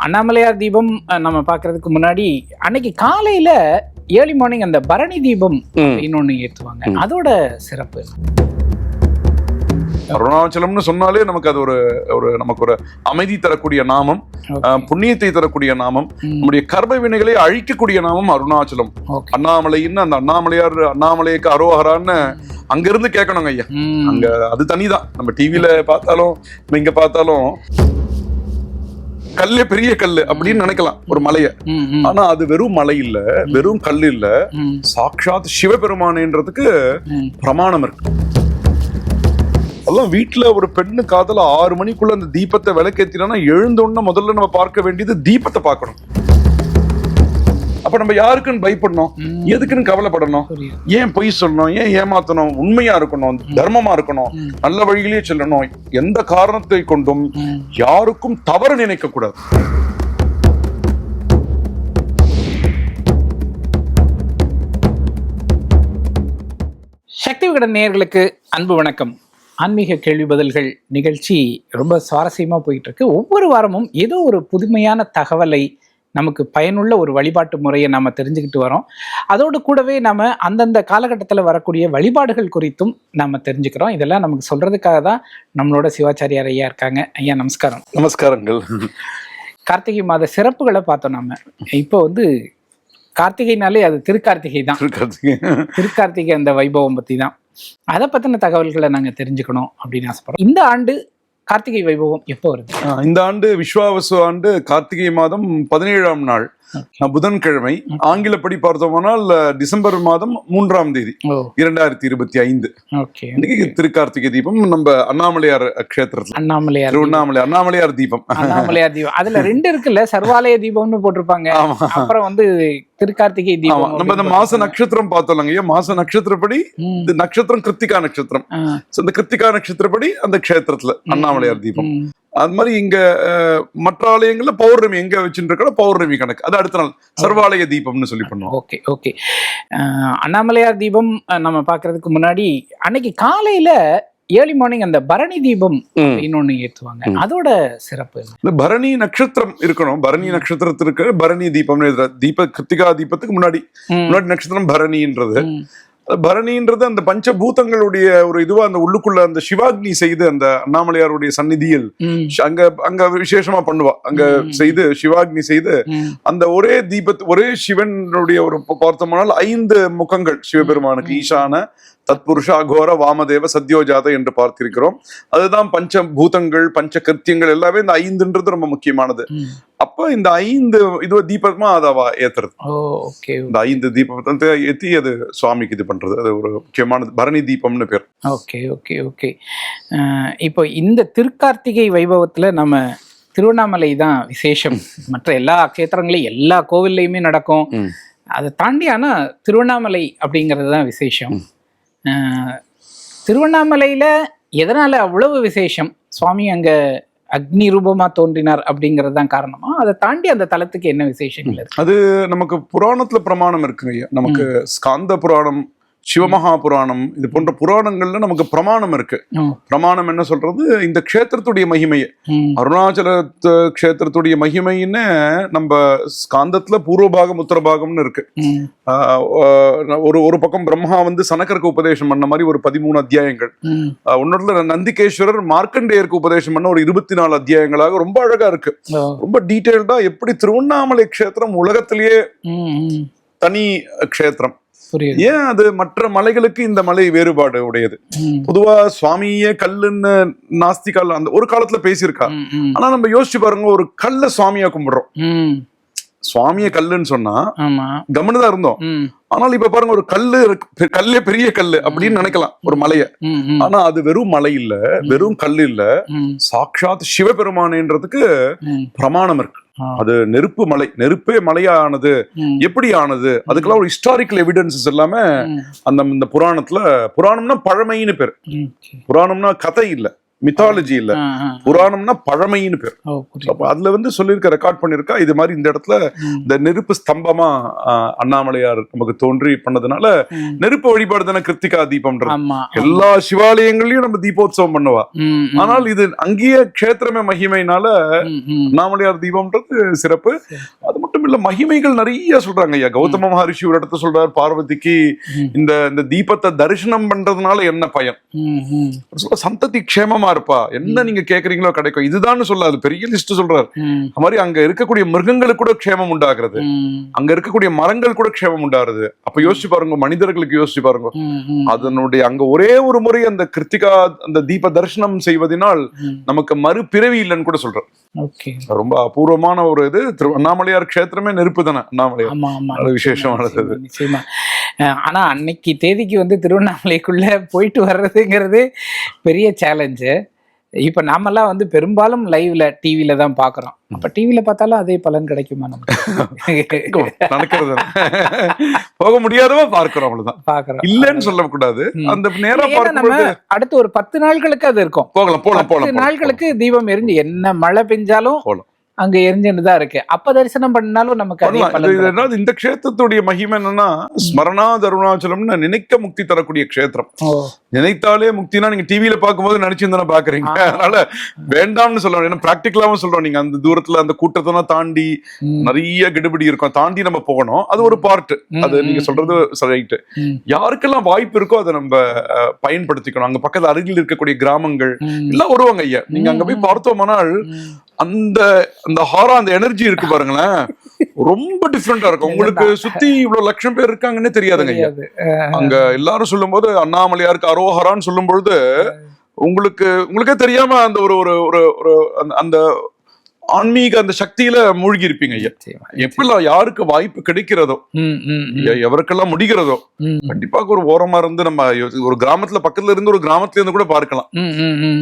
அண்ணாமலையார் தீபம் நம்ம பாக்குறதுக்கு முன்னாடி அன்னைக்கு காலையில ஏர்லி மார்னிங் அந்த பரணி தீபம் இன்னொன்னு ஏற்றுவாங்க. அதோட சிறப்பு அருணாச்சலம்னு சொன்னாலே நமக்கு அது ஒரு நமக்கு ஒரு அமைதி தரக்கூடிய நாமம், புண்ணியத்தை தரக்கூடிய நாமம், நம்முடைய கர்ம வினைகளை அழிக்கக்கூடிய நாமம் அருணாச்சலம். அண்ணாமலைன்னு அந்த அண்ணாமலைக்கு அரோஹரான்னு அங்க இருந்து கேட்கணுங்க ஐயா. அங்க அது தனிதான். நம்ம டிவில பார்த்தாலும் இங்க பார்த்தாலும் கல்லே பெரிய கல்லு அப்படின்னு நினைக்கலாம் ஒரு மலைய. ஆனா அது வெறும் மலை இல்ல, வெறும் கல்லு இல்ல, சாட்சாத் சிவபெருமானேன்றதுக்கு பிரமாணம் இருக்கு. அதெல்லாம் வீட்டுல ஒரு பெண்ணு காதல 6 மணிக்குள்ள அந்த தீபத்தை விளக்கேத்தினா எழுந்தோன்னா முதல்ல நம்ம பார்க்க வேண்டியது தீபத்தை பார்க்கணும். அப்ப நம்ம யாருக்குன்னு பயப்படணும், எதுக்குன்னு கவலைப்படணும், ஏன் பொய் சொல்லணும், ஏன் ஏமாத்தணும், உண்மையா இருக்கணும், தர்மமா இருக்கணும், நல்ல வழியிலேயே செல்லணும், எந்த காரணத்தை கொண்டும் யாருக்கும் தவறு நினைக்க கூடாது. சக்தி விகடன் நேயர்களுக்கு அன்பு வணக்கம். ஆன்மீக கேள்வி பதில்கள் நிகழ்ச்சி ரொம்ப சுவாரஸ்யமா போயிட்டு இருக்கு. ஒவ்வொரு வாரமும் ஏதோ ஒரு புதுமையான தகவலை, நமக்கு பயனுள்ள ஒரு வழிபாட்டு முறையை நம்ம தெரிஞ்சுக்கிட்டு வரோம். அதோடு கூடவே நம்ம அந்தந்த காலகட்டத்தில் வரக்கூடிய வழிபாடுகள் குறித்தும் நம்ம தெரிஞ்சுக்கிறோம். இதெல்லாம் நமக்கு சொல்றதுக்காக தான் நம்மளோட சிவாச்சாரியார் ஐயா இருக்காங்க. ஐயா நமஸ்காரம். நமஸ்காரங்கள். கார்த்திகை மாத சிறப்புகளை பார்த்தோம். நம்ம இப்போ கார்த்திகைனாலே அது திருக்கார்த்திகை தான். திருக்கார்த்திகை அந்த வைபவம் பத்தி தான், அதை பத்தின தகவல்களை நாங்க தெரிஞ்சுக்கணும் அப்படின்னு ஆசைப்படுறோம். இந்த ஆண்டு கார்த்திகை வைபவம் எப்போ வருது? இந்த ஆண்டு விஸ்வாவசு ஆண்டு கார்த்திகை மாதம் 17ஆம் நாள் புதன்கிழமை. ஆங்கிலப்படி பார்த்தோம்னால் டிசம்பர் மாதம் 3ஆம் தேதி 2025 திருக்கார்த்திகை தீபம் நம்ம அண்ணாமலையார் கஷேத்திரத்துல அண்ணாமலையார் தீபம். அண்ணாமலையார் தீபம் அதுல 2 இருக்குல்ல, சர்வாலய தீபம்னு போட்டிருப்பாங்க. அப்புறம் திருக்கார்த்திகை தீபம். நம்ம இந்த மாச நட்சத்திரம் பார்த்தோம்லங்க, மாச நட்சத்திரப்படி இந்த நட்சத்திரம் கிருத்திகா நட்சத்திரம். இந்த கிருத்திகா நட்சத்திரப்படி அந்த கஷேத்திரத்துல அண்ணாமலையார் தீபம். அது மாதிரி இங்க மற்ற ஆலயங்கள்ல பௌர்ணமி எங்க வச்சுட்டு பௌர்ணமி கணக்கு, அது அடுத்த நாள் சர்வாலய தீபம்னு சொல்லி பண்ணுவோம். ஓகே. அண்ணாமலையார் தீபம் நம்ம பாக்குறதுக்கு முன்னாடி அன்னைக்கு காலையில ஏர்லி மார்னிங் அந்த பரணி தீபம் இன்னொன்னு ஏற்றுவாங்க. அதோட சிறப்பு இந்த பரணி நட்சத்திரம் இருக்கணும். பரணி நட்சத்திரத்திற்கு பரணி தீபம் கிருத்திகா தீபத்துக்கு முன்னாடி நட்சத்திரம் பரணின்றது. பரணின்றது அந்த பஞ்சபூதங்களுடைய ஒரு இதுவா அந்த உள்ளுக்குள்ள அந்த சிவாக்னி செய்து அந்த அண்ணாமலையாருடைய சந்நிதியில் அங்க விசேஷமா பண்ணுவா. அங்க செய்து சிவாக்னி செய்து அந்த ஒரே ஒரே சிவனுடைய ஒரு பார்த்தோம்னால் 5 முகங்கள் சிவபெருமானுக்கு. ஈசான, தத்புருஷ, அகோர, வாமதேவ, சத்யோஜாத என்று பார்த்திருக்கிறோம். அதுதான் பஞ்சபூதங்கள், பஞ்ச கிருத்தியங்கள் எல்லாமே இந்த 5ன்றது ரொம்ப முக்கியமானது. அப்ப இந்த 5 இது தீபமா அதாவா ஏத்துறது. இந்த 5 தீபத்தை ஏத்தி அது சுவாமிக்கு இது பண்றது, அது ஒரு முக்கியமானது. பரணி தீபம்னு பேர். ஓகே. இப்போ இந்த திருக்கார்த்திகை வைபவத்துல நம்ம திருவண்ணாமலை தான் விசேஷம். மற்ற எல்லா கஷேத்திரங்களையும் எல்லா கோவில்லையுமே நடக்கும். அதை தாண்டி ஆனா திருவண்ணாமலை அப்படிங்கிறது தான் விசேஷம். திருவண்ணாமலையில எதனால அவ்வளவு விசேஷம்? சுவாமி அங்க அக்னி ரூபமா தோன்றினார் அப்படிங்கிறது தான் காரணமா? அதை தாண்டி அந்த தலத்துக்கு என்ன விசேஷங்கள் இருக்கு? அது நமக்கு புராணத்துல பிரமாணம் இருக்குங்க. நமக்கு ஸ்காந்த புராணம், சிவமகா புராணம், இது போன்ற புராணங்கள்ல நமக்கு பிரமாணம் இருக்கு. பிரமாணம் என்ன சொல்றது? இந்த க்ஷேத்திரத்துடைய மகிமையை, அருணாச்சல க்ஷேத்திரத்துடைய மகிமைன்னு நம்ம ஸ்காந்தத்துல பூர்வபாகம் உத்தரபாகம்னு இருக்கு. ஒரு பக்கம் பிரம்மா சனகருக்கு உபதேசம் பண்ண மாதிரி ஒரு 13 அத்தியாயங்கள், ஒன்னொருல நந்திகேஸ்வரர் மார்க்கண்டேயருக்கு உபதேசம் பண்ண ஒரு 24 அத்தியாயங்களாக ரொம்ப அழகா இருக்கு. ரொம்ப டீடைல்டா எப்படி திருவண்ணாமலை க்ஷேத்திரம் உலகத்திலேயே தனி க்ஷேத்திரம், ஏன் அது மற்ற மலைகளுக்கு இந்த மலை வேறுபாடு உடையது. பொதுவா சுவாமியே கல்லுன்னு நாஸ்திகால் அந்த ஒரு காலத்துல பேசியிருக்கா. ஆனா நம்ம யோசிச்சு பாருங்க, ஒரு கல்ல சுவாமியா கும்பிடுறோம். சுவாமிய கல்லுன்னு சொன்னா கவனதான் இருந்தோம். ஆனால் இப்ப பாருங்க, ஒரு கல்லே பெரிய கல்லு அப்படின்னு நினைக்கலாம் ஒரு மலைய. ஆனா அது வெறும் மலை இல்ல, வெறும் கல்லு இல்ல, சாட்சாத் சிவபெருமானேன்றதுக்கு பிரமாணம் இருக்கு. அது நெருப்பு மலை, நெருப்பே மலையானது எப்படி ஆனது, அதுக்கெல்லாம் ஒரு ஹிஸ்டாரிக்கல் எவிடன்சஸ் எல்லாமே அந்த புராணத்துல. புராணம்னா பழமைன்னு பேரு, புராணம்னா கதை இல்ல, மித்தாலஜி இல்ல, புராணம்னா பழமைன்னு பேர். அப்ப அதுல வந்து சொல்லியிருக்க, ரெக்கார்ட் பண்ணிருக்கா இது மாதிரி இந்த இடத்துல இந்த நெருப்பு ஸ்தம்பமா அண்ணாமலையார் நமக்கு தோன்றி பண்ணதுனால நெருப்பு வழிபாடு தானே கிருத்திகா தீபம்ன்றது. எல்லா சிவாலயங்களையும் நம்ம தீபோத்சவம் பண்ணுவா. ஆனால் இது அங்கேயே க்ஷேத்திரமே மகிமைனால அண்ணாமலையார் தீபம்ன்றது சிறப்பு. அது மட்டும் இல்ல, மகிமைகள் நிறைய சொல்றாங்க ஐயா. கௌதம மகரிஷி ஒரு இடத்த சொல்றாரு, பார்வதிக்கு இந்த தீபத்தை தரிசனம் பண்றதுனால என்ன பயன், சந்ததி க்ஷேமமா இருப்பா, என்ன நீங்க கேக்குறீங்களோ கிடைக்கும், இதுதான் சொல்லாது, பெரிய லிஸ்ட் சொல்றாரு. அது மாதிரி அங்க இருக்கக்கூடிய மிருகங்களுக்கு கூட க்ஷேமம் உண்டாகிறது, அங்க இருக்கக்கூடிய மரங்கள் கூட க்ஷேமம் உண்டாகிறது. அப்ப யோசிச்சு பாருங்க, மனிதர்களுக்கு யோசிச்சு பாருங்க. அதனுடைய அங்க ஒரே ஒரு முறை அந்த கிருத்திகா அந்த தீப தரிசனம் செய்வதனால் நமக்கு மறுபிறவி இல்லைன்னு கூட சொல்றாரு. ரொம்ப அபூர்வமான ஒரு இது. அண்ணாமலையார் க்ஷேத்திரமே நெருப்பு தானே, அண்ணாமலையார் விசேஷமானது. நிச்சயமா. ஆனா அன்னைக்கு தேதிக்கு வந்து திருவண்ணாமலைக்குள்ள போயிட்டு வர்றதுங்கிறது பெரிய சேலஞ்சு. இப்ப நாமெல்லாம் வந்து பெரும்பாலும் லைவ்ல டிவில தான் பாக்குறோம். அப்ப டிவில பார்த்தாலும் அதே பலன் கிடைக்குமா நமக்கு? நடக்கிறது போக முடியாதவா பார்க்கிறோம், அவ்வளவுதான் பாக்குறோம், இல்லன்னு சொல்லக்கூடாது. அந்த நேரம் அடுத்து ஒரு 10 நாட்களுக்கு அது இருக்கும். போகலாம் 10 நாட்களுக்கு தீபம் எரிஞ்சு என்ன மழை பெஞ்சாலும் போகலாம், அங்க எரிஞ்சுதான் இருக்கு. அப்ப தரிசனம் பண்ணாலும் நமக்கு இந்த க்ஷேத்திரத்துடைய மகிமை என்னன்னா, ஸ்மரணா அருணாச்சலம்னு நினைக்க முக்தி தரக்கூடிய க்ஷேத்திரம். நினைத்தாலே முக்தினா நீங்க டிவியில பார்க்கும்போது நினைச்சிருந்தா பாக்குறீங்க, அதனால வேண்டாம்னு சொல்றோம். ஏன்னா பிராக்டிகலாவும் சொல்றோம், நீங்க அந்த தூரத்துல அந்த கூட்டத்தை தாண்டி நிறைய கெடுபிடி இருக்கும், தாண்டி நம்ம போகணும். அது ஒரு பார்ட். அது நீங்க சொல்றது ரைட்டு. யாருக்கெல்லாம் வாய்ப்பு இருக்கோ அதை நம்ம பயன்படுத்திக்கணும். அங்க பக்கத்துல அருகில் இருக்கக்கூடிய கிராமங்கள் எல்லாம் வருவாங்க ஐயா. நீங்க அங்க போய் பார்த்தோம்னால் அந்த அந்த ஹாரா அந்த எனர்ஜி இருக்கு பாருங்களேன், ரொம்ப டிஃப்ரெண்டா இருக்கும். உங்களுக்கு சுத்தி இவ்வளவு லட்சம் பேர் இருக்காங்கன்னே தெரியாதுங்க ஐயா. அங்க எல்லாரும் சொல்லும் போது அண்ணாமலையாருக்கு அரோஹரான்னு சொல்லும் பொழுது உங்களுக்கே தெரியாம அந்த ஒரு அந்த ஆன்மீக அந்த சக்தியில மூழ்கி இருப்பீங்க ஐயா. எப்பெல்லாம் யாருக்கு வாய்ப்பு கிடைக்கிறதோ, எவருக்கெல்லாம் முடிகிறதோ, கண்டிப்பாக ஒரு ஓரமா இருந்து நம்ம ஒரு கிராமத்துல பக்கத்துல இருந்து ஒரு கிராமத்துல இருந்து கூட பார்க்கலாம்.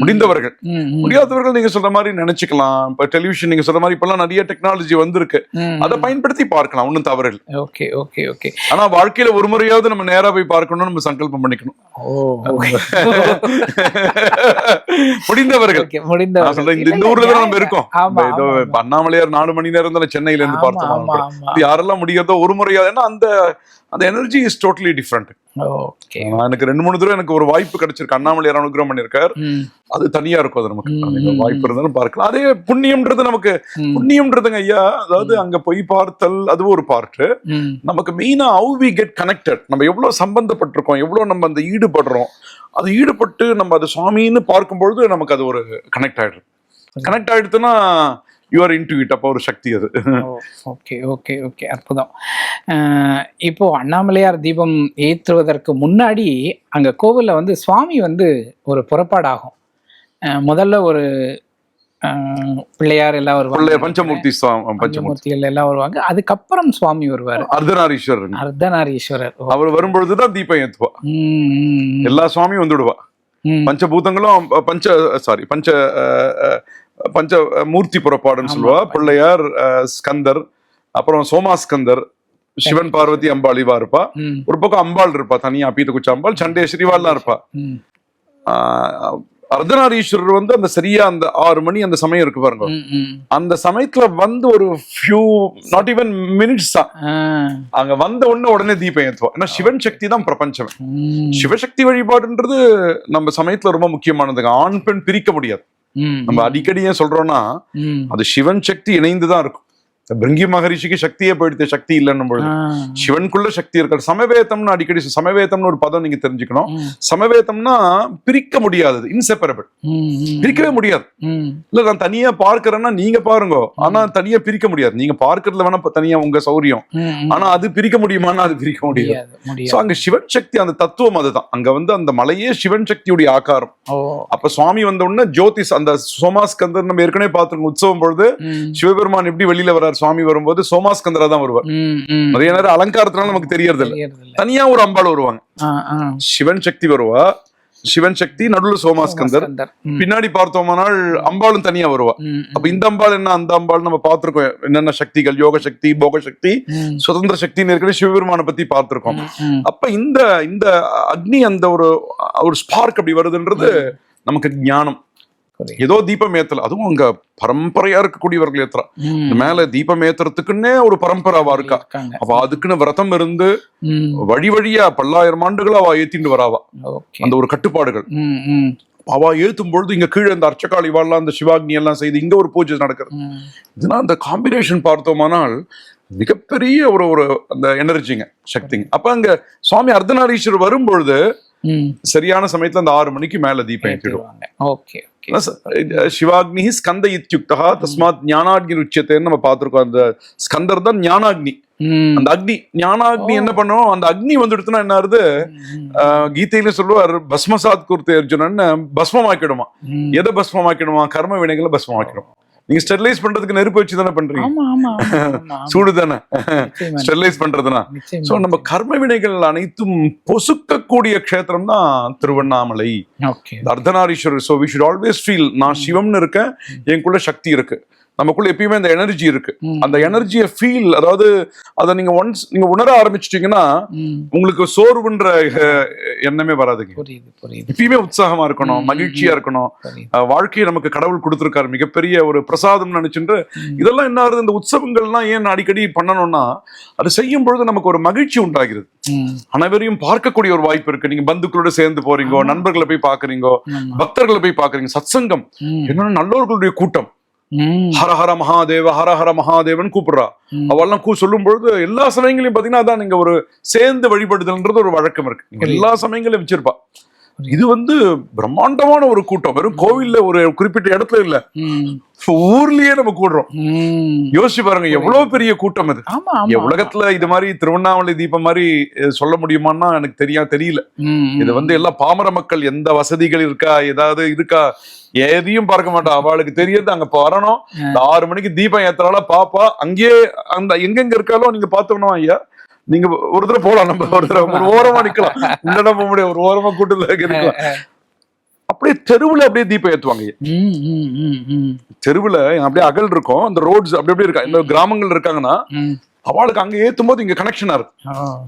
முடிந்தவர்கள், முடியாதவர்கள் நீங்க சொல்ற மாதிரி நினைச்சுக்கலாம். இப்ப டெலிவிஷன் நீங்க சொல்ற மாதிரி இப்பெல்லாம் நிறைய டெக்னாலஜி வந்திருக்கு, அதை பயன்படுத்தி பார்க்கலாம், ஒன்னும் தவறு இல்லை. ஆனா வாழ்க்கையில ஒரு முறையாவது நம்ம நேரா போய் பார்க்கணும்னு நம்ம சங்கல்பம் பண்ணிக்கணும். முடிந்தவர்கள் இந்த ஊர்ல தான் நம்ம இருக்கோம். அண்ணாமலையார் 4 மணி நேரம் தான் சென்னையில இருந்து பார்த்தோம். யாரெல்லாம் முடியாதோ ஒரு முறையா, ஏன்னா அந்த எனர்ஜி இஸ் டோட்டலி டிஃப்ரெண்ட். எனக்கு 2-3 தடவை எனக்கு ஒரு வாய்ப்பு கிடைச்சிருக்கு. அண்ணாமலையார் அனுகிரகம் பண்ணிருக்கார், அது தனியா இருக்கும். அது நமக்கு வாய்ப்பு இருந்தாலும் பார்க்கலாம். அதே புண்ணியம்ன்றது நமக்கு புண்ணியம்ன்றதுங்க ஐயா. அதாவது அங்க போய் பார்த்தல் அது ஒரு பார்ட். நமக்கு மெயினா ஹவ் வி கெட் கனெக்டட், நம்ம எவ்வளவு சம்பந்தப்பட்டிருக்கோம், எவ்வளவு நம்ம அந்த ஈடுபடுறோம். அது ஈடுபட்டு நம்ம அது சுவாமின்னு பார்க்கும்பொழுது நமக்கு அது ஒரு கனெக்ட் ஆயிடுது. கனெக்ட் ஆயிடுச்சுன்னா யூ ஆர் இன்டு இட். அப்போ ஒரு சக்தி அது. ஓகே அற்புதம். இப்போ அண்ணாமலையார் தீபம் ஏற்றுவதற்கு முன்னாடி அங்க கோவில்ல வந்து சுவாமி வந்து ஒரு புறப்பாடாகும். முதல்ல ஒரு பிள்ளையார் எல்லாம் வருவாங்க, பஞ்சமூர்த்திகள் எல்லாம் வருவாங்க. அதுக்கப்புறம் சுவாமி வருவாரு, அர்த்தநாரீஸ்வரர். அவர் வரும்பொழுதுதான் தீபம் ஏத்துவா. எல்லா சுவாமியும் வந்து விடுவா. பஞ்சபூதங்களும் பஞ்ச மூர்த்தி புறப்பாடுன்னு சொல்லுவா. பிள்ளையார், ஸ்கந்தர், அப்புறம் சோமாஸ்கந்தர், சிவன் பார்வதி அம்பாள் இவா இருப்பா. ஒரு பக்கம் அம்பாள் இருப்பா தனியா, பீத்தகுச்ச அம்பாள், சண்டேஸ்வரிவாள்லாம் இருப்பா. அர்த்தநாரீஸ்வரர் வந்து அந்த சரியா அந்த 6 மணி அந்த சமயம் இருக்கு பாருங்க, அந்த சமயத்துல வந்து ஒரு ஃபியூ நாட் ஈவன் மினிட்ஸ் தான் அங்க வந்த உடனே தீபம் ஏத்துவோம். ஏன்னா சிவன் சக்தி தான் பிரபஞ்சம். சிவசக்தி வழிபாடுன்றது நம்ம சமயத்துல ரொம்ப முக்கியமானதுங்க. ஆண் பெண் பிரிக்க முடியாது. நம்ம அடிக்கடி ஏன் சொல்றோம்னா, அது சிவன் சக்தி இணைந்துதான் இருக்கும். பிருங்கி மகரிஷிக்கு சக்தியே போயிடுது, சக்தி இல்லைன்னும் பொழுது சிவனுக்குள்ள சக்தி இருக்காது. சமவேதம்னு அடிக்கடி, சமவேதம்னு ஒரு பதம் நீங்க தெரிஞ்சுக்கணும். சமவேதம்னா பிரிக்க முடியாதது, இன்செப்பரபிள், பிரிக்கவே முடியாது. இல்ல நான் தனியா பார்க்கிறேன்னா நீங்க பாருங்க, ஆனா தனியா பிரிக்க முடியாது. நீங்க பார்க்கறதுல வேணா தனியா உங்க சௌரியம், ஆனா அது பிரிக்க முடியுமான்னா அது பிரிக்க முடியாது. சோ அங்க சிவன் சக்தி அந்த தத்துவம் அதுதான். அங்க வந்து அந்த மலையே சிவன் சக்தியுடைய ஆகாரம். அப்ப சுவாமி வந்த உடனே ஜோதிஷ் அந்த சோமாஸ்கந்தர் நம்ம ஏற்கனவே பார்த்துருக்கோம். உற்சவம் பொழுது சிவபெருமான் எப்படி வெளியில வர்றாரு, சுவாமி வரும்போது சோமாஸ்கந்தரா தான் வருவார். நிறைய நேரம் அலங்காரத்தினால நமக்கு தெரியறது இல்லை. தனியா ஒரு அம்பாள் வருவாங்க, சிவன் சக்தி வருவா. சிவன் சக்தி நடுவுல சோமாஸ்கந்தர், பின்னாடி பார்த்தோம்னால் அம்பாளும் தனியா வருவா. அப்ப இந்த அம்பாள் என்ன, அந்த அம்பாள் நம்ம பார்த்திருக்கோம். என்னென்ன சக்திகள், யோக சக்தி, போக சக்தி, சுதந்திர சக்தின்னு ஏற்கனவே சிவபெருமானை பத்தி பார்த்திருக்கோம். அப்ப இந்த அக்னி அந்த ஒரு ஸ்பார்க் அப்படி வருதுன்றது நமக்கு ஞானம். ஏதோ தீபம் ஏத்தல, அதுவும் அங்க பரம்பரையா இருக்கக்கூடியவர்கள் ஏத்துறா. இந்த மேல தீபம் ஏத்துறதுக்குன்னே ஒரு பரம்பராவா இருக்கா. அவ அதுக்குன்னு விரதம் இருந்து வழி வழியா 10,000 ஆண்டுகளா அவ ஏத்திட்டு வராவா. அந்த ஒரு கட்டுப்பாடுகள் அவ ஏத்தும் பொழுது இங்க கீழே இந்த அர்ச்சகாளி வாழலாம், அந்த சிவாக்னி எல்லாம் செய்து இங்க ஒரு பூஜை நடக்கிறது. இதெல்லாம் அந்த காம்பினேஷன் பார்த்தோமானால் மிகப்பெரிய ஒரு அந்த எனர்ஜிங்க, சக்திங்க. அப்ப அங்க சுவாமி அர்த்தநாரீஸ்வரர் வரும்பொழுது சரியான சமயத்துல அந்த 6 மணிக்கு மேல தீபம் ஏற்றிடுவாங்க. சிவாக்னி ஸ்கந்த இத்யுக்தா தஸ்மாத் ஞானாக்னி உச்சத்தைன்னு நம்ம பார்த்திருக்கோம். அந்த ஸ்கந்தர் தான் ஞானாக்னி. அந்த அக்னி ஞானாக்னி என்ன பண்ணும், அந்த அக்னி வந்துடுத்துனா என்ன ஆகுது, கீதையில சொல்லுவார் பஸ்மசாத் குர்த்தே அர்ஜுனன், பஸ்மமாக்கிடுமா. எதை பஸ்மமாக்கிடுமா? கர்ம வினைகளை பஸ்மமாக்கிடும். நீங்க ஸ்டெர்லைஸ் பண்றதுக்கு நெருப்பு வச்சு தானே பண்றீங்க, சூடு தானே ஸ்டெர்லைஸ் பண்றதுனா. சோ நம்ம கர்ம வினைகள் அனைத்தும் பொசுக்கக்கூடிய க்ஷேத்திரம் தான் Tiruvannamalai, Ardhanarishvara. So we should always feel நான் சிவம்னு இருக்கேன், எனக்குள்ள சக்தி இருக்கு, நமக்குள்ள எப்பயுமே அந்த எனர்ஜி இருக்கு. அந்த எனர்ஜியை ஃபீல், அதாவது அதை நீங்க ஒன்ஸ் நீங்க உணர ஆரம்பிச்சிட்டீங்கன்னா உங்களுக்கு சோர்வுன்ற எண்ணமே வராதுங்க. எப்பயுமே உற்சாகமா இருக்கணும், மகிழ்ச்சியா இருக்கணும். வாழ்க்கையை நமக்கு கடவுள் கொடுத்திருக்காரு, மிகப்பெரிய ஒரு பிரசாதம் நினைச்சுட்டு. இதெல்லாம் என்ன ஆகுது, இந்த உற்சவங்கள்லாம் ஏன் அடிக்கடி பண்ணணும்னா அது செய்யும் பொழுது நமக்கு ஒரு மகிழ்ச்சி உண்டாகிறது. அனைவரையும் பார்க்கக்கூடிய ஒரு வாய்ப்பு இருக்கு. நீங்க பந்துக்களோட சேர்ந்து போறீங்க, நண்பர்களை போய் பாக்குறீங்க, பக்தர்களை போய் பாக்குறீங்க, சத்சங்கம் என்னன்னா நல்லவர்களுடைய கூட்டம். ஹரஹர மகாதேவ ஹரஹர மகாதேவன் கூப்பிடுறா. அவெல்லாம் சொல்லும் பொழுது எல்லா சமயங்களையும் பாத்தீங்கன்னா அதான் நீங்க ஒரு சேர்ந்து வழிபடுதல்ன்றது ஒரு வழக்கம் இருக்கு, எல்லா சமயங்களையும் வச்சிருப்பா. இது பிரம்மாண்டமான ஒரு கூட்டம், வெறும் கோவில்ல ஒரு குறிப்பிட்ட இடத்துல இல்ல, ஊர்லயே நம்ம கூடுறோம். யோசிச்சு பாருங்க எவ்வளவு பெரிய கூட்டம் இது. உலகத்துல இது மாதிரி திருவண்ணாமலை தீபம் மாதிரி சொல்ல முடியுமான்னா எனக்கு தெரியல. இது எல்லா பாமர மக்கள், எந்த வசதிகள் இருக்கா, ஏதாவது இருக்கா, எதையும் பார்க்க மாட்டா. அவளுக்கு தெரியாது அங்க வரணும், 6 மணிக்கு தீபம் ஏத்துறால பாப்பா, அங்கேயே அந்த எங்கெங்க இருக்காலும் நீங்க பாத்தோம்னா ஐயா நீங்க ஒரு தடவை போலாம், நம்ம ஒரு தடவை ஒரு ஓரமா நிக்கலாம், உடனே போக முடியாது, ஒரு ஓரமா கூட்டத்துல இருக்கலாம். அப்படியே தெருவுல அப்படியே தீபம் ஏத்துவாங்க. தெருவுல அப்படியே அகல் இருக்கும், அந்த ரோட்ஸ் அப்படி இருக்கா. இந்த கிராமங்கள் இருக்காங்கன்னா அவளுக்கு அங்க ஏத்தும் போது இங்க கனெக்ஷன் ஆகுது.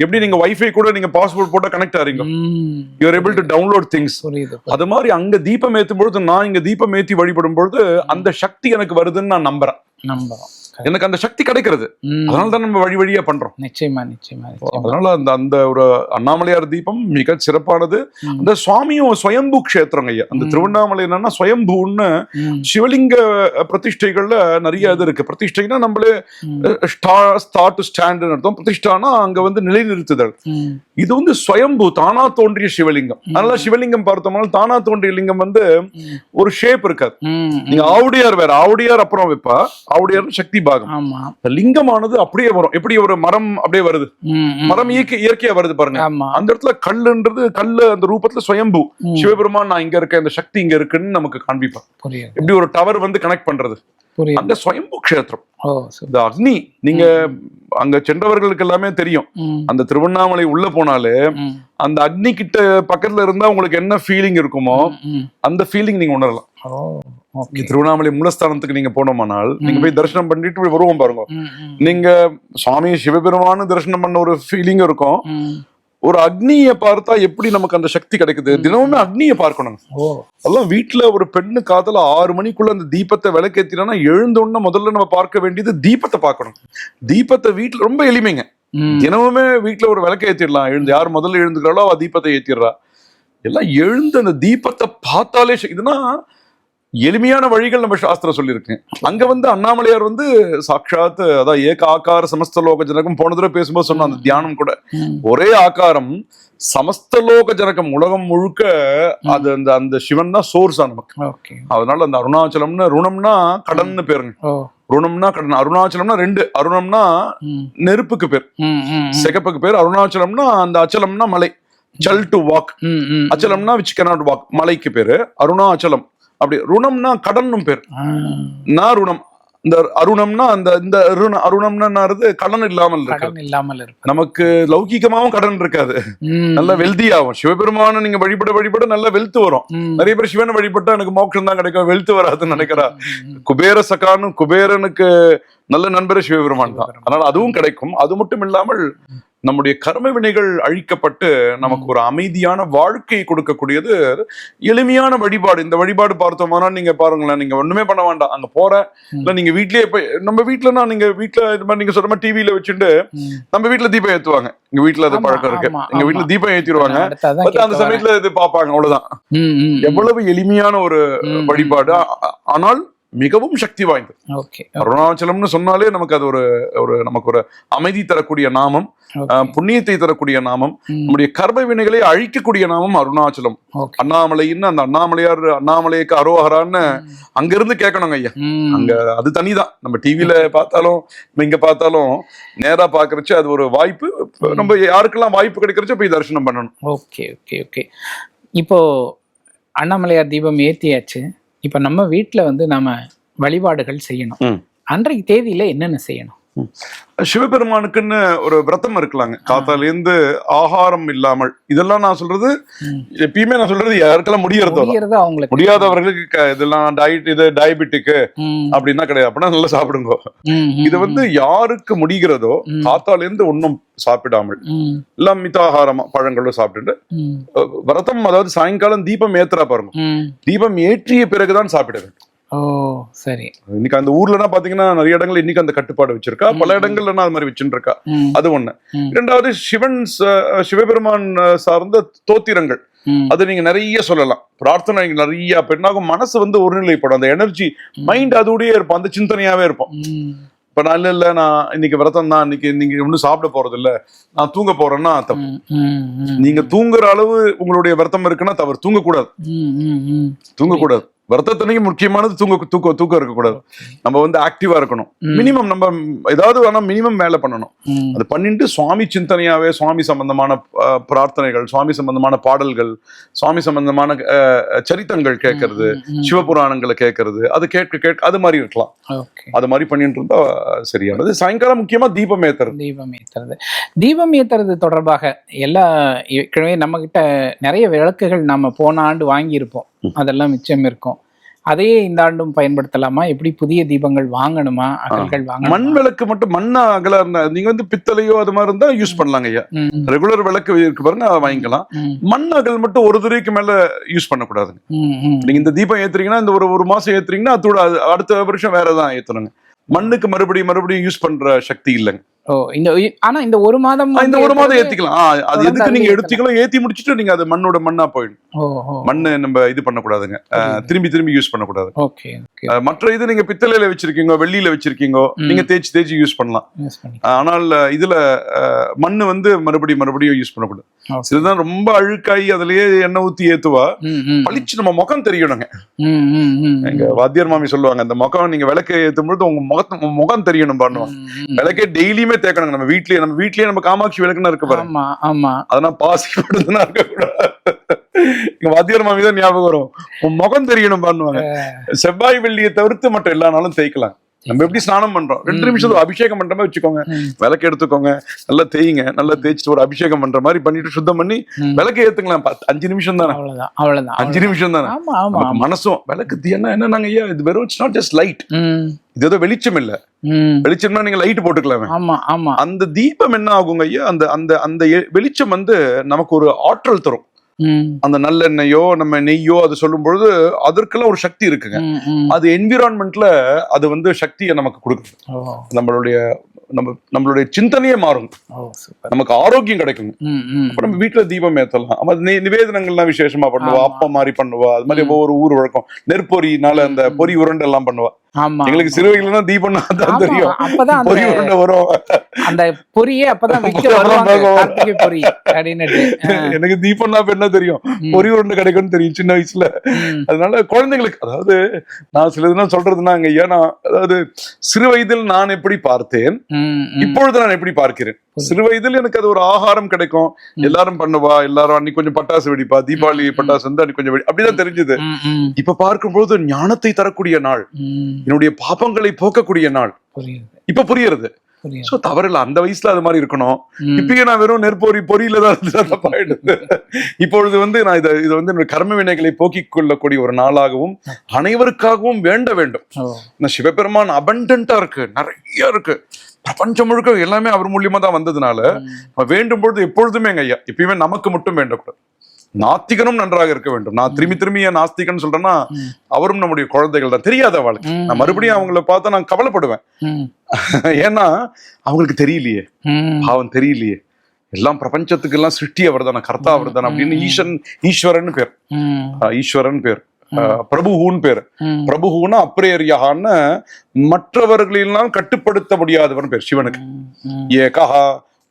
எப்படி நீங்க வைஃபை கூட நீங்க பாஸ்போர்ட் போட்டா கனெக்ட் ஆறீங்க, you are able to download things. அது மாதிரி அங்க தீபம் ஏத்தும் பொழுது, நான் இங்க தீபம் ஏத்தி வழிபடும் பொழுது அந்த சக்தி எனக்கு வருதுன்னு நான் நம்புறேன். எனக்கு அந்த சக்தி கிடைக்கிறது. அதனாலதான் நம்ம வழி வழியா பண்றோம். நிச்சயமா. அதனால அந்த ஒரு அண்ணாமலையார் தீபம் மிக சிறப்பானது. அந்த சுவாமியும் ஸ்வயம்பு கஷேத்திரம் ஐயா. அந்த திருவண்ணாமலை என்னன்னா ஸ்வயம்புன்னு சிவலிங்க பிரதிஷ்டைகள்ல நிறைய இது இருக்கு. பிரதிஷ்டைனா நம்மளே ஸ்டாண்ட் அர்த்தம், பிரதிஷ்டானா அங்க நிலைநிறுத்துதல். இது ஸ்வயம்பு, தானா தோன்றிய சிவலிங்கம். அதனால சிவலிங்கம் பார்த்தோம்னா தானா தோன்றிய லிங்கம் ஒரு ஷேப் இருக்காது. நீங்க ஆவுடையார் வேற, ஆவுடையார் அப்புறம் வைப்பா, ஆவுடையார் சக்தி பாகம். லிங்கமானது அப்படியே வரும். எப்படி ஒரு மரம் அப்படியே வருது, மரம் இயற்கையா வருது பாருங்க. அந்த இடத்துல கல்லுன்றது கல்லு அந்த ரூபத்துல ஸ்வயம்பு சிவபெருமான் நான் இங்க இருக்க, இந்த சக்தி இங்க இருக்குன்னு நமக்கு காண்பிப்பான். எப்படி ஒரு டவர் கனெக்ட் பண்றது, அந்த ஸ்வயம்பு கஷேத்திரம். இந்த அக்னி நீங்க அங்க சென்றவர்களுக்கு எல்லாமே தெரியும். அந்த திருவண்ணாமலை உள்ள போனாலே அந்த அக்னி கிட்ட பக்கத்துல இருந்தா உங்களுக்கு என்ன ஃபீலிங் இருக்குமோ அந்த ஃபீலிங் நீங்க உணரலாம். திருவண்ணாமலை மூலஸ்தானத்துக்கு நீங்க போனோமானால் நீங்க போய் தரிசனம் பண்ணிட்டு வருவோம் பாருங்க, நீங்க சுவாமி சிவபெருமானு தரிசனம் பண்ண ஒரு ஃபீலிங் இருக்கும். ஒரு அக்னியை பார்த்தா எப்படி நமக்கு அந்த சக்தி கிடைக்குது. தினமுமே அக்னியை பார்க்கணும். அதெல்லாம் வீட்டுல ஒரு பெண்ணு காதல 6 மணிக்குள்ள அந்த தீபத்தை விளக்கேத்தினா எழுந்தோன்னா முதல்ல நம்ம பார்க்க வேண்டியது தீபத்தை பார்க்கணும். தீபத்தை வீட்டுல ரொம்ப எளிமைங்க. தினமுமே வீட்டுல ஒரு விளக்க ஏத்திடலாம். எழுந்து யார் முதல்ல எழுந்துக்கிறாளோ அவ தீபத்தை ஏத்திடுறா. எல்லாம் எழுந்து அந்த தீபத்தை பார்த்தாலே இதுனா எளிமையான வழிகள் நம்ம சாஸ்திரம் சொல்லியிருக்கு. அங்க அண்ணாமலையார் சாட்சாத் அதான் ஏக ஆக்கார சமஸ்தலோக ஜனகம். போன தடவை பேசும்போது சொன்ன அந்த தியானம் கூட ஒரே ஆக்காரம் சமஸ்தலோக ஜனகம், உலகம் முழுக்க அது அந்த சிவன் தான் சோர்ஸ் நமக்கு. அதனால அந்த அருணாச்சலம்னு ருணம்னா கடன்னு பேருங்க. ருணம்னா கடன், அருணாச்சலம்னா 2. அருணம்னா நெருப்புக்கு பேர், சிகப்புக்கு பேர். அருணாச்சலம்னா அந்த அச்சலம்னா மலை, சல் டு வாக். அச்சலம்னா விச் கேனாட் வாக், மலைக்கு பேரு அருணாச்சலம். அப்படி ருணம்னா கடனும் பேர். நான் ருணம், இந்த அருணம்னா இந்த அருணம்னா கடன் இல்லாமல் இருக்கு. நமக்கு லௌகிகமாவும் கடன் இருக்காது, நல்ல வெல்தி ஆகும். சிவபெருமான நீங்க வழிபட நல்ல வெல்த் வரும். நிறைய பேர் சிவனை வழிபட்டா எனக்கு மோட்சம் தான் கிடைக்கும், வெல்த் வராதுன்னு நினைக்கிறா. குபேர சகான்னு குபேரனுக்கு நல்ல நண்பர் சிவபெருமான் தான். அதனால அதுவும் கிடைக்கும். அது மட்டும் இல்லாமல் நம்முடைய கர்ம வினைகள் அழிக்கப்பட்டு நமக்கு ஒரு அமைதியான வாழ்க்கையை கொடுக்கக்கூடியது எளிமையான வழிபாடு. இந்த வழிபாடு பார்த்தோம்னா நீங்க பாருங்களேன், நீங்க ஒண்ணுமே பண்ண வேண்டாம். அங்க போற இல்ல நீங்க வீட்லயே போய், நம்ம வீட்டுலன்னா நீங்க வீட்டுல இது மாதிரி நீங்க சொல்ற மாதிரி டிவியில வச்சுட்டு நம்ம வீட்டுல தீபம் ஏத்துவாங்க. எங்க வீட்டுல அது பழக்கம் இருக்கு. எங்க வீட்டுல தீபம் ஏத்திடுவாங்க. அந்த சமயத்துல இது பாப்பாங்க, அவ்வளவுதான். எவ்வளவு எளிமையான ஒரு வழிபாடு, ஆனால் மிகவும் சக்தி வாய்ந்தது. அருணாச்சலம்னு சொன்னாலே நமக்கு அது ஒரு நமக்கு ஒரு அமைதி தரக்கூடிய நாமம், புண்ணியத்தை தரக்கூடிய நாமம், நம்முடைய கர்ம வினைகளை அழிக்கக்கூடிய நாமம் அருணாச்சலம். அண்ணாமலைன்னு அந்த அண்ணாமலையார், அண்ணாமலைக்கு அரோஹரான்னு அங்க இருந்து கேட்கணுங்க ஐயா. அங்க அது தனிதான். நம்ம டிவில பார்த்தாலும் இங்க பார்த்தாலும் நேரா பாக்குறச்சு அது ஒரு வாய்ப்பு. நம்ம யாருக்கெல்லாம் வாய்ப்பு கிடைக்கிறச்சோ போய் தரிசனம் பண்ணணும். Okay okay okay. இப்போ அண்ணாமலையார் தீபம் ஏத்தியாச்சு. இப்ப நம்ம வீட்டுல வந்து நாம வழிபாடுகள் செய்யணும். அன்றைக்கு தேதியில என்னென்ன செய்யணும்? சிவபெருமானுக்குன்னு ஒரு விரதம் இருக்கலாங்க. காத்தால இருந்து ஆகாரம் இல்லாமல், இதெல்லாம் நான் சொல்றது எப்பயுமே நான் சொல்றது யாருக்கெல்லாம் முடியாதவர்களுக்கு இதெல்லாம் டயட், இது டயபெட்டிக்கு அப்படின்னா கிடையாது. அப்படின்னா நல்லா சாப்பிடுங்க. இது வந்து யாருக்கு முடிகிறதோ காத்தால இருந்து ஒன்னும் சாப்பிடாமல் எல்லாம் மிதாகாரம் பழங்களும் சாப்பிட்டுட்டு விரதம், அதாவது சாயங்காலம் தீபம் ஏத்துறா பாருங்க, தீபம் ஏற்றிய பிறகுதான் சாப்பிட வேண்டும். சரி. இன்னைக்கு அந்த ஊர்லன்னா பாத்தீங்கன்னா நிறைய இடங்கள் இன்னைக்கு அந்த கட்டுப்பாடு வச்சிருக்கா, பல இடங்கள்ல அது மாதிரி வச்சுட்டு இருக்கா. அது ஒண்ணு. இரண்டாவது சிவபெருமான் சார்ந்த தோத்திரங்கள், அது நீங்க நிறைய சொல்லலாம். பிரார்த்தனை நிறைய பெண்ணாகும். மனசு வந்து ஒருநிலைப்படும். அந்த எனர்ஜி மைண்ட் அதோடய இருப்போம், அந்த சிந்தனையாவே இருப்போம். இப்ப நான் இல்ல நான் இன்னைக்கு விரதம் தான், இன்னைக்கு நீங்க ஒன்னும் சாப்பிட போறது இல்ல, நான் தூங்க போறேன்னா தப்பு. நீங்க தூங்குற அளவு உங்களுடைய விரதம் இருக்குன்னா தவறு. தூங்கக்கூடாது. விரதத்தனைக்கு முக்கியமானது தூக்கம் இருக்கக்கூடாது. நம்ம வந்து ஆக்டிவா இருக்கணும். மினிமம் நம்ம ஏதாவது வேணா மினிமம் வேலை பண்ணணும். அது பண்ணிட்டு சுவாமி சிந்தனையாவே, சுவாமி சம்பந்தமான பிரார்த்தனைகள், சுவாமி சம்பந்தமான பாடல்கள், சுவாமி சம்பந்தமான சரித்தங்கள் கேட்கறது, சிவபுராணங்களை கேட்கறது, அது கேட்க அது மாதிரி இருக்கலாம். அது மாதிரி பண்ணிட்டு இருந்தா சரியானது. சாயங்காலம் முக்கியமா தீபம் ஏத்துறது தொடர்பாக எல்லா நம்ம கிட்ட நிறைய விளக்குகள் நம்ம போன ஆண்டு வாங்கி இருப்போம், அதெல்லாம் மிச்சம் இருக்கும். அதையே இந்த ஆண்டும் பயன்படுத்தலாமா? எப்படி புதிய தீபங்கள் வாங்கணுமா? அகல்கள் வாங்கணுமா? மண் விளக்கு மட்டும், மண்ணா அகலா இருந்தா நீங்க வந்து பித்தளையோ அது மாதிரி இருந்தா யூஸ் பண்ணலாங்க ஐயா. ரெகுலர் விளக்கு இருக்கு பாருங்க, அதை வாங்கிக்கலாம். மண் அகல் மட்டும் ஒரு தடவைக்கு மேல யூஸ் பண்ணக்கூடாதுங்க. நீங்க இந்த தீபம் ஏத்துறீங்கன்னா இந்த ஒரு மாசம் ஏத்துறீங்கன்னா அதோட அடுத்த வருஷம் வேறதான் ஏத்தணுங்க. மண்ணுக்கு மறுபடியும் யூஸ் பண்ற சக்தி இல்லைங்க. ஆனா இந்த ஒரு மாதம் ஏத்திக்கலாம். அது எதுக்கு நீங்க எடுத்தீங்களோ ஏத்தி முடிச்சுட்டு நீங்க அது மண்ணா போயிடும். மண்ணு நம்ம இது பண்ணக்கூடாதுங்க, திரும்பி யூஸ் பண்ணக்கூடாது. மற்ற இது நீங்க பித்தளையில வச்சிருக்கீங்க, வெள்ளியில வச்சிருக்கீங்க, நீங்க தேய்ச்சி யூஸ் பண்ணலாம். ஆனால் இதுல மண்ணு வந்து மறுபடியும் யூஸ் பண்ணக்கூடாது. இதுதான் ரொம்ப அழுக்காயி அதுலயே எண்ணெய் ஊத்தி ஏத்துவா, பளிச்சு நம்ம முகம் தெரியணுங்க. எங்க வாத்தியார் மாமி சொல்லுவாங்க, அந்த முகம் நீங்க விளக்கு ஏத்தும் பொழுது உங்க முகம் தெரியணும் பண்ணுவாங்க. விளக்கே டெய்லியுமே தேக்கணும். நம்ம வீட்லயே நம்ம காமாட்சி விளக்குன்னு இருக்கு பாருங்க, அதெல்லாம் பாசி படுதுன்னா இருக்க கூடாது. எங்க வாத்தியார் மாமி தான் ஞாபகம் வரும், உன் முகம் தெரியணும் பண்ணுவாங்க. செவ்வாய் வெள்ளியை தவிர்த்து மற்ற எல்லா நாளும் தேய்க்கலாம். நம்ம எப்படி ஸ்நானம் பண்றோம், 2 நிமிஷம் அபிஷேகம் பண்ற மாதிரி வச்சுக்கோங்க. விளக்கு எடுத்துக்கோங்க, நல்லா தேய்ங்க, நல்லா தேய்ச்சிட்டு ஒரு அபிஷேகம் பண்ற மாதிரி பண்ணிட்டு சுத்தம் பண்ணி விளக்கு ஏத்துக்கலாம். 5 நிமிஷம் தானே, 5 நிமிஷம் தானே. மனசும் விளக்கு என்ன நாங்க ஐயா, இது வெறும் இட்ஸ் நாட் ஜஸ்ட் லைட், இது ஏதோ வெளிச்சம் இல்ல. வெளிச்சம்னா நீங்க லைட் போட்டுக்கலாமே. அந்த தீபம் என்ன ஆகுங்க ஐயா, அந்த வெளிச்சம் வந்து நமக்கு ஒரு ஆற்றல் தரும். அந்த நல்லெண்ணெயோ நம்ம நெய்யோ அது சொல்லும் பொழுது அதற்கெல்லாம் ஒரு சக்தி இருக்குங்க. அது என்விரான்மெண்ட்ல அது வந்து சக்தியை நமக்கு கொடுக்குது. நம்மளுடைய சிந்தனையே மாறும், நமக்கு ஆரோக்கியம் கிடைக்கும். அப்ப நம்ம வீட்டுல தீபம் ஏத்தலாம். நிவேதனங்கள்லாம் விசேஷமா பண்ணுவா, அப்பா மாதிரி பண்ணுவா. அது மாதிரி ஒவ்வொரு ஊர் வழக்கம். நெற்பொரினால அந்த பொரி உருண்டை எல்லாம் பண்ணுவா. எங்களுக்கு சிறு வயதுல தீபம் தான் தெரியும், பொரி உருண்டை வரும். அந்த பொரியே அப்பதான் எனக்கு தீபம்னா என்ன தெரியும், பொரி உருண்டை கிடைக்கும்னு தெரியும் சின்ன வயசுல. அதனால குழந்தைங்களுக்கு, அதாவது நான் சிலதுனா சொல்றதுன்னா ஐயா, நான் அதாவது சிறு வயதில் நான் எப்படி பார்த்தேன், இப்பொழுது நான் எப்படி பார்க்கிறேன். சிறு வயதில் எனக்கு அது ஒரு ஆகாரம் கிடைக்கும், எல்லாரும் பண்ணுவா, எல்லாரும் அன்னைக்கு கொஞ்சம் பட்டாசு வெடிப்பா, தீபாவளி பட்டாசு வந்து அன்னைக்கு கொஞ்சம் அப்படிதான் தெரிஞ்சது. இப்ப பார்க்கும்போது ஞானத்தை தரக்கூடிய நாள், என்னுடைய பாபங்களை போக்கக்கூடிய நாள் இப்ப புரியுறது. சோ தவறில்ல, அந்த வயசுல அது மாதிரி இருக்கணும். இப்பயே நான் வெறும் நெற்பொறியில தான் இருந்து தப்பாயிடுது. இப்பொழுது வந்து நான் இது வந்து கர்ம வினைகளை போக்கிக் கொள்ளக்கூடிய ஒரு நாளாகவும் அனைவருக்காகவும் வேண்ட வேண்டும். சிவபெருமான் அபண்டன்டா இருக்கு, நிறைய இருக்கு, பிரபஞ்சம் முழுக்க எல்லாமே அவர் மூலியமா தான் வந்ததுனால வேண்டும் பொழுது எப்பொழுதுமே ஐயா எப்பயுமே நமக்கு மட்டும் வேண்டக்கூடாது. நாத்திகனும் நன்றாக இருக்க வேண்டும். நான் திரும்பி ஏன் நாஸ்திகன் சொல்றேன்னா, அவரும் நம்முடைய குழந்தைகள் தான், தெரியாத வாழ்க்கை. நான் மறுபடியும் அவங்கள பார்த்தா நான் கவலைப்படுவேன். ஏன்னா அவங்களுக்கு தெரியலையே, அவன் தெரியலையே, எல்லாம் பிரபஞ்சத்துக்கு எல்லாம் சிருஷ்டி அவர் தானே, கர்த்தா அவர் தானே அப்படின்னு ஈஸ்வரன் பேர், ஈஸ்வரன் பேர், பிரபுஹூன் பேர். பிரபுஹூன்னா அப்ரேரியான்னு மற்றவர்களெல்லாம் கட்டுப்படுத்த முடியாதவன் பேர் சிவனுக்கு. ஏகா,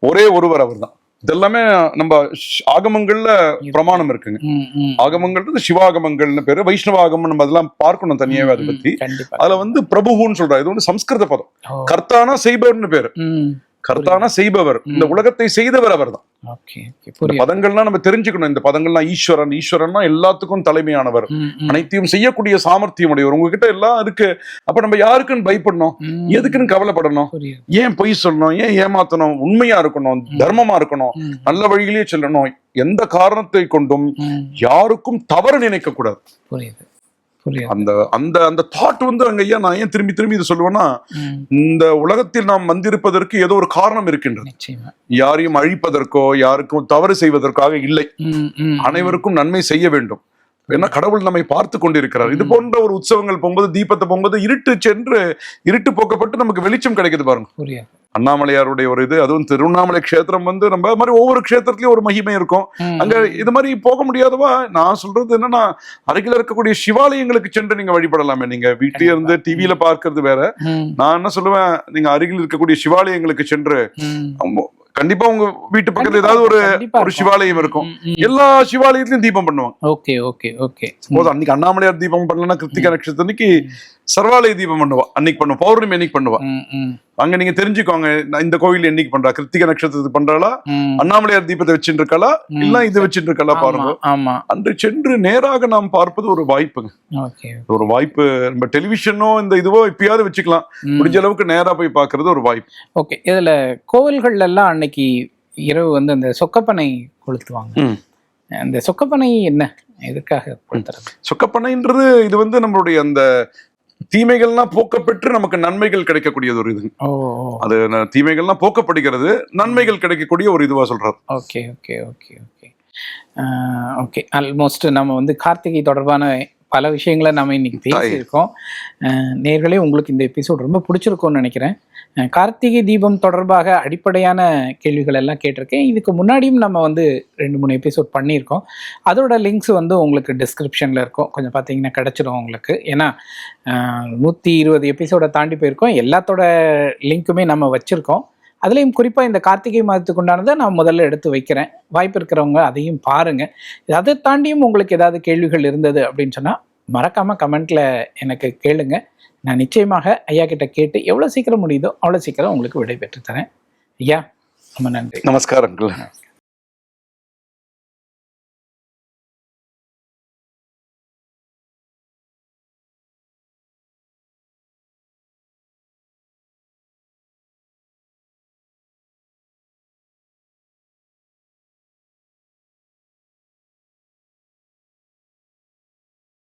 ஒரே ஒருவர் அவர் தான். இதெல்லாமே நம்ம ஆகமங்கள்ல பிரமாணம் இருக்குங்க. ஆகமங்கள் சிவாகமங்கள்னு பேரு, வைஷ்ணவாகமம் நம்ம அதெல்லாம் பார்க்கணும் தனியாவே அதை பத்தி. அதுல வந்து பிரபுன்னு சொல்றாரு, இது வந்து சம்ஸ்கிருத பதம். கர்த்தானா செய்பவர்னு பேரு, கர்த்தானா செய்பவர், இந்த உலகத்தை செய்தவர் அவர் தான். பதங்கள்லாம் நம்ம தெரிஞ்சுக்கணும். இந்த பதங்கள்லாம் ஈஸ்வரன், ஈஸ்வரன்னா எல்லாத்துக்கும் தலைமையானவர், அனைத்தையும் செய்யக்கூடிய சாமர்த்தியம் உடையவர். உங்ககிட்ட எல்லாம் இருக்கு, அப்ப நம்ம யாருக்குன்னு பயப்படணும், எதுக்குன்னு கவலைப்படணும், ஏன் பொய் சொல்லணும், ஏன் ஏமாத்தணும், உண்மையா இருக்கணும், தர்மமா இருக்கணும், நல்ல வழியிலேயே செல்லணும், எந்த காரணத்தை கொண்டும் யாருக்கும் தவறு நினைக்க கூடாது. அந்த அந்த அந்த தாட் வந்து அங்க ஐயா நான் ஏன் திரும்பி இதை சொல்லுவேன்னா, இந்த உலகத்தில் நாம் வந்திருப்பதற்கு ஏதோ ஒரு காரணம் இருக்கின்றது. யாரையும் அழிப்பதற்கோ யாருக்கும் தவறு செய்வதற்காக இல்லை, அனைவருக்கும் நன்மை செய்ய வேண்டும். ஏன்னா கடவுள் நம்மை பார்த்து கொண்டிருக்கிறார். இது போன்ற ஒரு உற்சவங்கள் போகும்போது, தீபத்தை போகும்போது இருட்டு போக்கப்பட்டு நமக்கு வெளிச்சம் கிடைக்குது பாருங்க. அண்ணாமலையாருடைய ஒரு இது, அதுவும் திருவண்ணாமலை கஷேத்திரம் வந்து நம்ம மாதிரி ஒவ்வொரு கஷேத்திரத்திலயும் ஒரு மகிமை இருக்கும். அங்க இது மாதிரி போக முடியாதவா, நான் சொல்றது என்னன்னா, அருகில இருக்கக்கூடிய சிவாலயங்களுக்கு சென்று நீங்க வழிபடலாமே. நீங்க வீட்டிலே இருந்து டிவியில பார்க்கறது வேற. நான் என்ன சொல்லுவேன், நீங்க அருகில் இருக்கக்கூடிய சிவாலயங்களுக்கு சென்று, கண்டிப்பா உங்க வீட்டு பக்கத்துல ஏதாவது ஒரு சிவாலயம் இருக்கும், எல்லா சிவாலயத்திலயும் தீபம் பண்ணுவாங்க. அன்னைக்கு அண்ணாமலையார் தீபம் பண்ணலன்னா, கிருத்திகா நட்சத்திரம் அன்னைக்கு சர்வாலய தீபம் பண்ணுவா, அன்னைக்கு பண்ணுவா, பௌர்ணமி அன்னைக்கு பண்ணுவா. அங்க நீங்க தெரிஞ்சுக்கோங்க, இந்த கோவில் என்னைக்கு பண்றா, கிருத்திகா நட்சத்திரத்துக்கு பண்றாளா, அண்ணாமலையார் தீபத்தை வச்சுட்டு இருக்காளா, இல்ல இது வச்சுட்டு இருக்காளா பாருங்க. அன்று சென்று நேராக நாம் பார்ப்பது ஒரு வாய்ப்புங்க, ஒரு வாய்ப்பு. நம்ம டெலிவிஷனோ இந்த இதுவோ இப்பயாவது வச்சுக்கலாம், முடிஞ்ச அளவுக்கு நேரா போய் பாக்குறது ஒரு வாய்ப்பு. ஓகே, இதுல கோவில்கள்ல எல்லாம் அன்னைக்கு இரவு வந்து அந்த சொக்கப்பனை கொளுத்துவாங்க. அந்த சொக்கப்பனை என்ன, எதுக்காக கொளுத்துறது? சொக்கப்பனைன்றது இது வந்து நம்மளுடைய அந்த தீமைகள்லாம் போக்கப்பெற்று நமக்கு நன்மைகள் கிடைக்கக்கூடியது ஒரு இது. அது தீமைகள்லாம் போக்கப்படுகிறது, நன்மைகள் கிடைக்கக்கூடிய ஒரு இதுவா சொல்றாரு. Okay okay okay okay okay almost நம்ம வந்து கார்த்திகை தொடர்பான பல விஷயங்களை நம்ம இன்னைக்கு பேசியிருக்கோம். நேர்களே, உங்களுக்கு இந்த எபிசோட் ரொம்ப பிடிச்சிருக்கும்னு நினைக்கிறேன். கார்த்திகை தீபம் தொடர்பாக அடிப்படையான கேள்விகள் எல்லாம் கேட்டிருக்கேன். இதுக்கு முன்னாடியும் நம்ம வந்து 2-3 எபிசோட் பண்ணியிருக்கோம். அதோட லிங்க்ஸ் வந்து உங்களுக்கு டிஸ்கிரிப்ஷனில் இருக்கும், கொஞ்சம் பார்த்தீங்கன்னா கிடச்சிடும் உங்களுக்கு. ஏன்னா 120 எபிசோடை தாண்டி போயிருக்கோம், எல்லாத்தோட லிங்க்குமே நம்ம வச்சுருக்கோம். அதுலேயும் குறிப்பாக இந்த கார்த்திகை மாதத்துக்கு உண்டானதை நான் முதல்ல எடுத்து வைக்கிறேன். வாய்ப்பு இருக்கிறவங்க அதையும் பாருங்கள். அதை தாண்டியும் உங்களுக்கு ஏதாவது கேள்விகள் இருந்தது அப்படின்னு சொன்னால் மறக்காமல் கமெண்ட்டில் எனக்கு கேளுங்க. நான் நிச்சயமாக ஐயா கிட்ட கேட்டு எவ்வளோ சீக்கிரம் முடியுதோ அவ்வளோ சீக்கிரம் உங்களுக்கு விடை பெற்று தரேன். ஐயா, ரொம்ப நன்றி. நமஸ்காரங்கள்.